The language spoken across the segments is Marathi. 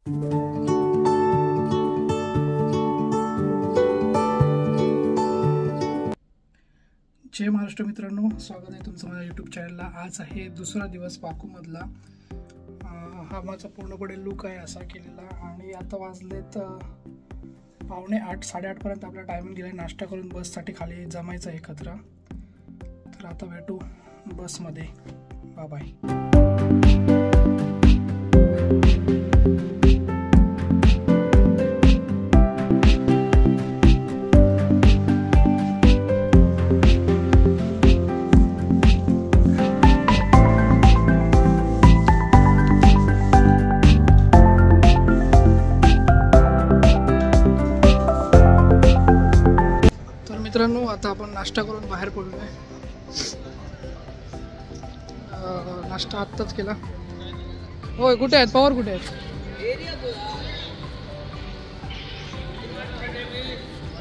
जय महाराष्ट्र मित्रांनो, स्वागत आहे तुमचं माझ्या यूट्यूब चॅनलला। आज आहे दुसरा दिवस पाकूमधला। हा माझा पूर्णपणे लुक आहे असा केलेला आणि आता वाजलेत 7:45 साडेआठपर्यंत आपला टायमिंग दिला आहे नाश्ता करून बससाठी खाली जमायचं एकत्र। तर आता भेटू बसमध्ये, बाय बाय। मित्रांनो, आता आपण नाश्ता करून बाहेर पडलोय। नाश्ता आत्ताच केला। होय, कुठे आहेत पवार, कुठे आहेत?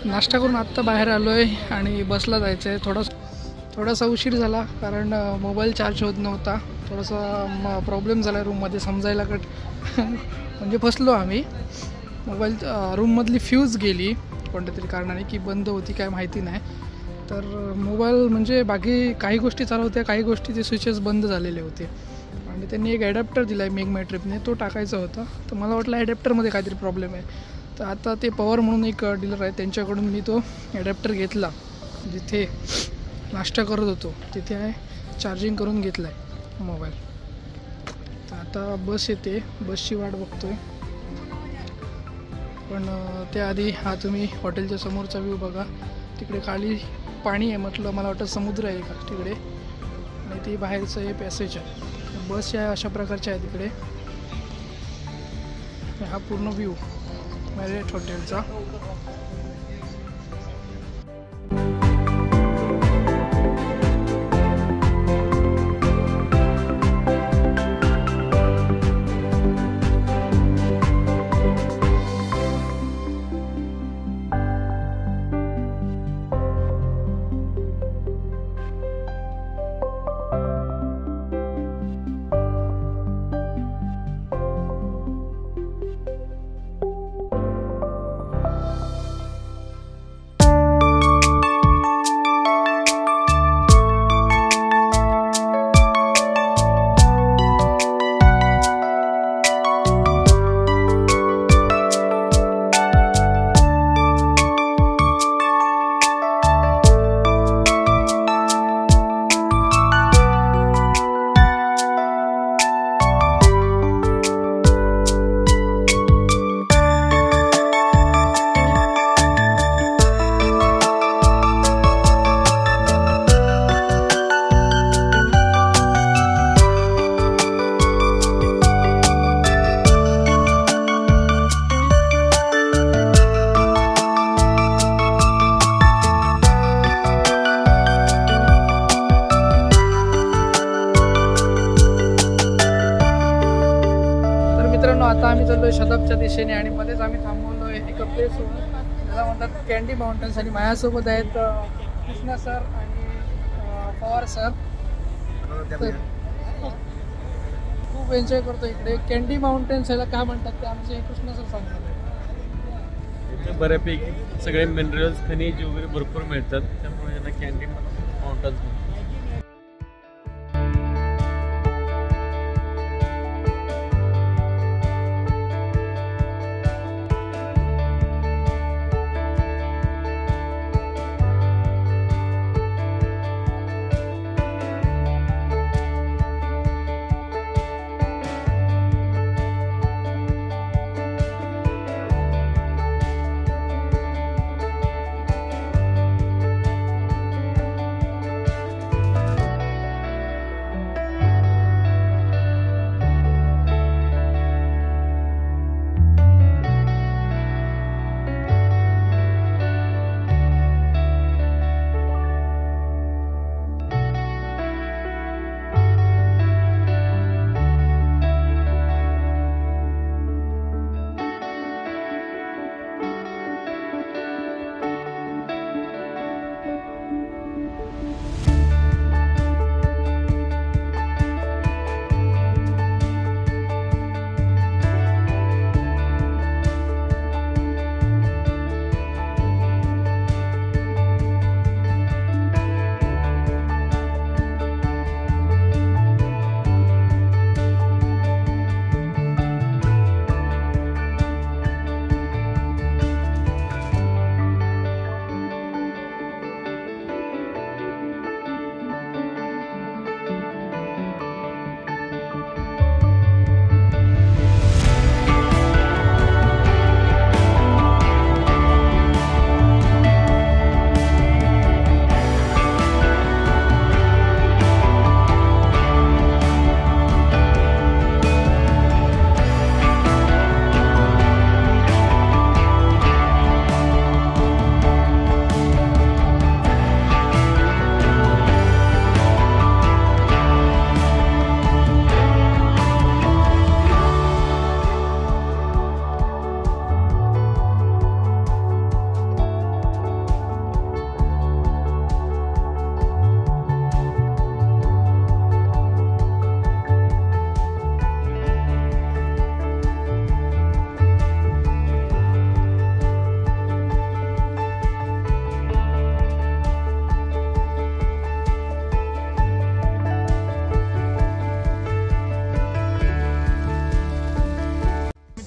नाश्ता करून आत्ता बाहेर आलोय आणि बसला जायचं आहे। थोडासा उशीर झाला कारण मोबाईल चार्ज होत नव्हता। थोडासा प्रॉब्लेम झाला रूममध्ये, समजायला म्हणजे फसलो आम्ही। मोबाईल रूममधली फ्यूज गेली कोणत्या तरी कारणाने, की बंद होती काय माहिती नाही। तर मोबाईल म्हणजे बाकी काही गोष्टी चालू होत्या, काही गोष्टीचे स्विचेस बंद झालेले होते आणि त्यांनी एक ॲडॅप्टर दिला आहे मेक माय ट्रिपने, तो टाकायचा होता। तर मला वाटलं ॲडॅप्टरमध्ये काहीतरी प्रॉब्लेम आहे। तर आता ते पॉवर म्हणून एक डीलर आहे, त्यांच्याकडून मी तो ॲडॅप्टर घेतला। जिथे नाश्ता करत होतो तिथे आहे, चार्जिंग करून घेतला आहे मोबाईल। तर आता बस येते, बसची वाट बघतोय। पण त्याआधी हा तुम्ही हॉटेलच्या समोरचा व्ह्यू बघा। तिकडे खाली पाणी आहे, म्हटलं मला वाटतं समुद्र आहे का तिकडे, आणि ती बाहेरचं हे पॅसेज आहे। बस या अशा प्रकारच्या आहे तिकडे। हा पूर्ण व्ह्यू मॅरियट हॉटेलचा। आता आम्ही चाललोय शदाबच्या दिशेने आणि मध्येच आम्ही थांबवलोय एका प्लेसवर, त्याला म्हणतात कॅन्डी माउंटन्स। आणि माझ्यासोबत आहेत कृष्णा सर आणि पवार सर। खूप एन्जॉय करतो इकडे। कॅन्डी माउंटन्स ह्याला काय म्हणतात ते आमचे कृष्णा सर सांगतात। बऱ्यापैकी सगळे मिनरल्स, खनिज वगैरे भरपूर मिळतात, त्यामुळे यांना कॅन्डी माउंटन्स म्हणतात।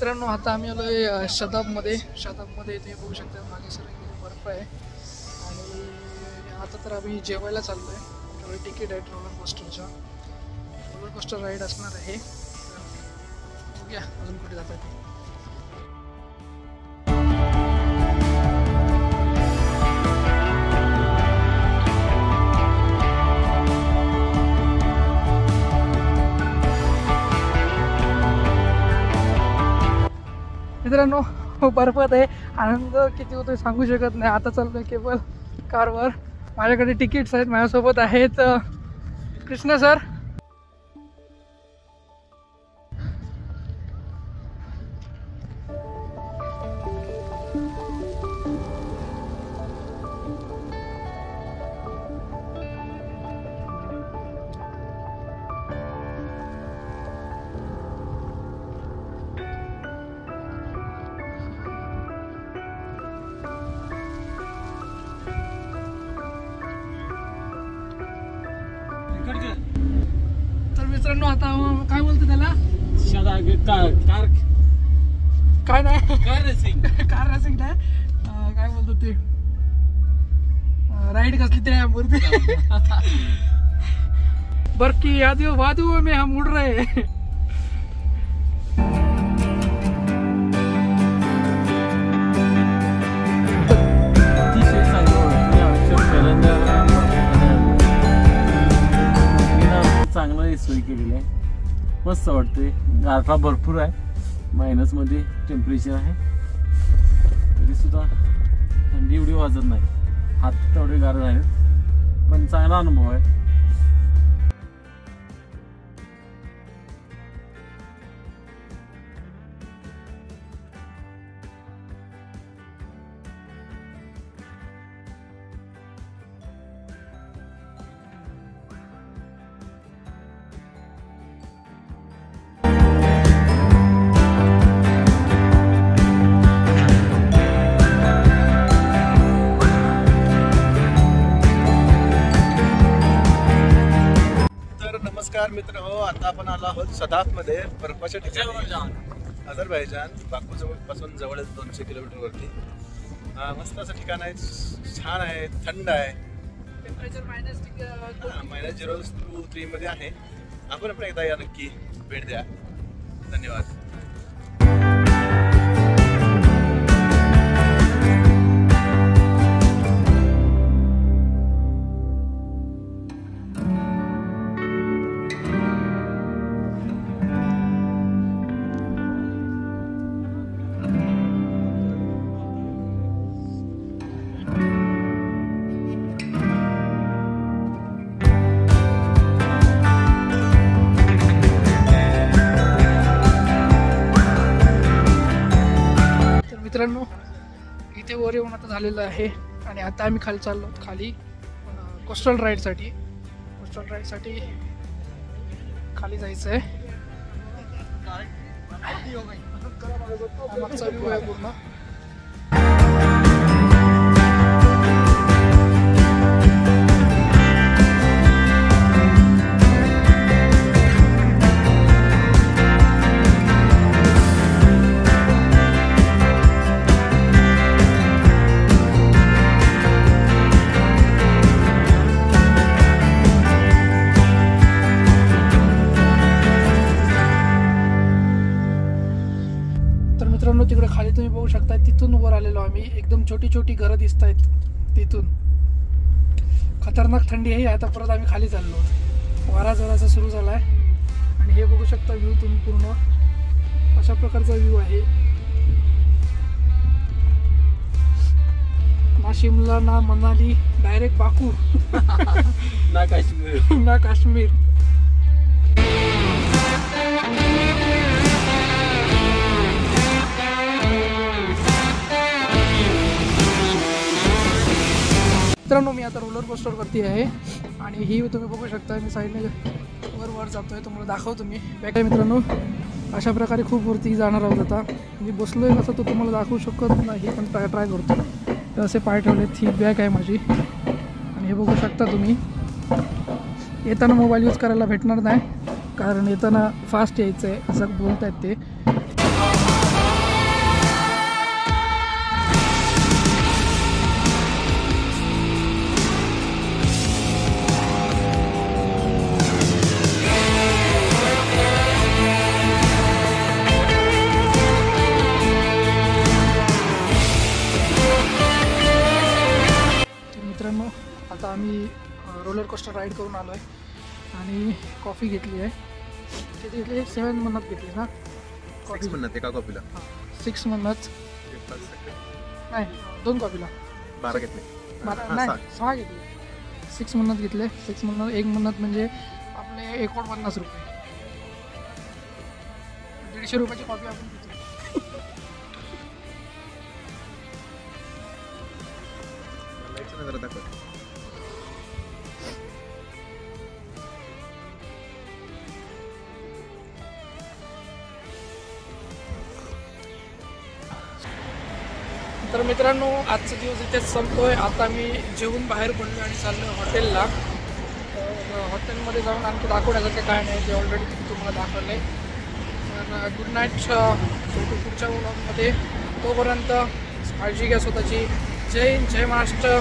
मित्रांनो आता आम्ही आलोय शताबमध्ये तुम्ही बघू शकता मागे सर बर्फ आहे आणि आता तर आम्ही जेवायला चाललो आहे. तिकीट आहे रोलर कोस्टर राईड असणार आहे. बघूया अजून कुठे जात आहे. मित्रांनो बर्फात आहे. आनंद किती होतोय सांगू शकत नाही. आता चाललोय केबल कारवर. माझ्याकडे तिकीट्स आहेत. माझ्यासोबत आहेत कृष्णा सर, तर मित्रांनो आता काय बोलतो त्याला काय नाही कार रेसिंग नाही काय बोलतो ते राइड कसली तरी मूर्ती बर्फी वादियों में हम उड़ रहे हैं. चांगलं सोय केलेली आहे. मस्त वाटते. गारठा भरपूर आहे. मायनसमध्ये टेम्परेचर आहे तरी सुद्धा थंडी एवढी वाजत नाही. हात तेवढे गार झाले पण चांगला अनुभव आहे. नमस्कार मित्र हो, आता आपण आलो आहोत सदाफमध्ये बर्फाच्या ठिकाणी अझरबैजान बाकू पासून जवळच 200 किलोमीटरवरती. मस्त असं ठिकाण आहे. छान आहे. थंड आहे. टेम्परेचर -0.3 मध्ये आहे. आपण पण एकदा या नक्की भेट द्या. धन्यवाद. मित्रांनो इथे वर येऊन आता झालेलं आहे आणि आता आम्ही खाली चाललो खाली कोस्टल राईडसाठी खाली जायचं आहे. मागचा व्ह्यू आहे पूर्ण. मित्रांनो तिकडे खाली तुम्ही बघू शकता. तिथून वर आलेलो आम्ही. एकदम छोटी छोटी घरं दिसत आहेत तिथून. खतरनाक थंडी आहे. आता परत आम्ही खाली चाललो. वारा जोराचा सुरू झाला आहे आणि हे बघू शकता व्ह्यू तुम्ही पूर्ण अशा प्रकारचा व्ह्यू आहे. ना शिमला ना मनाली, डायरेक्ट बाकू ना काश्मीर. मित्रांनो मी आता रोलर कोस्टरवरती आहे आणि ही तुम्ही बघू शकता. मी साईडने वर जातोय. तुम्हाला दाखवतो मी बॅक आहे. मित्रांनो अशा प्रकारे खूप वरती जाणार आहोत. आता मी बसलोय कसं तो तुम्हाला दाखवू शकत नाही पण ट्राय करतो. तर असे पाय ठेवलेत. ही बॅग आहे माझी आणि हे बघू शकता तुम्ही. येताना मोबाईल यूज करायला भेटणार नाही कारण येताना फास्ट यायचं आहे असं बोलत आहेत ते. रोलर कोस्टर राईड करून आलो आहे आणि कॉफी घेतली आहे. किती घेतली? 7 म्हणत घेतली ना कॉफी? 6 म्हणत एका कॉफीला. 6 म्हणत नाही, 2 कॉफीला 12 घेतले. 12 नाही 6 घेतले. 6 म्हणत घेतले. 6 म्हणत 1 म्हणत म्हणजे आपले 49 रुपये. 150 रुपयाची कॉफी आपण घेतो. जरा दाखव. तर मित्रांनो, आजचा दिवस इथेच संपतोय. आता मी जेवून बाहेर पडलो आणि चाललो हॉटेलला. हॉटेलमध्ये जाऊन आणखी दाखवण्यासारखं काय नाही, ते ऑलरेडी तुम्हाला दाखवलं आहे. तर गुड नाईट. भेटू पुढच्या व्लॉगमध्ये. तोपर्यंत काळजी घ्या स्वतःची. जय हिंद, जय महाराष्ट्र.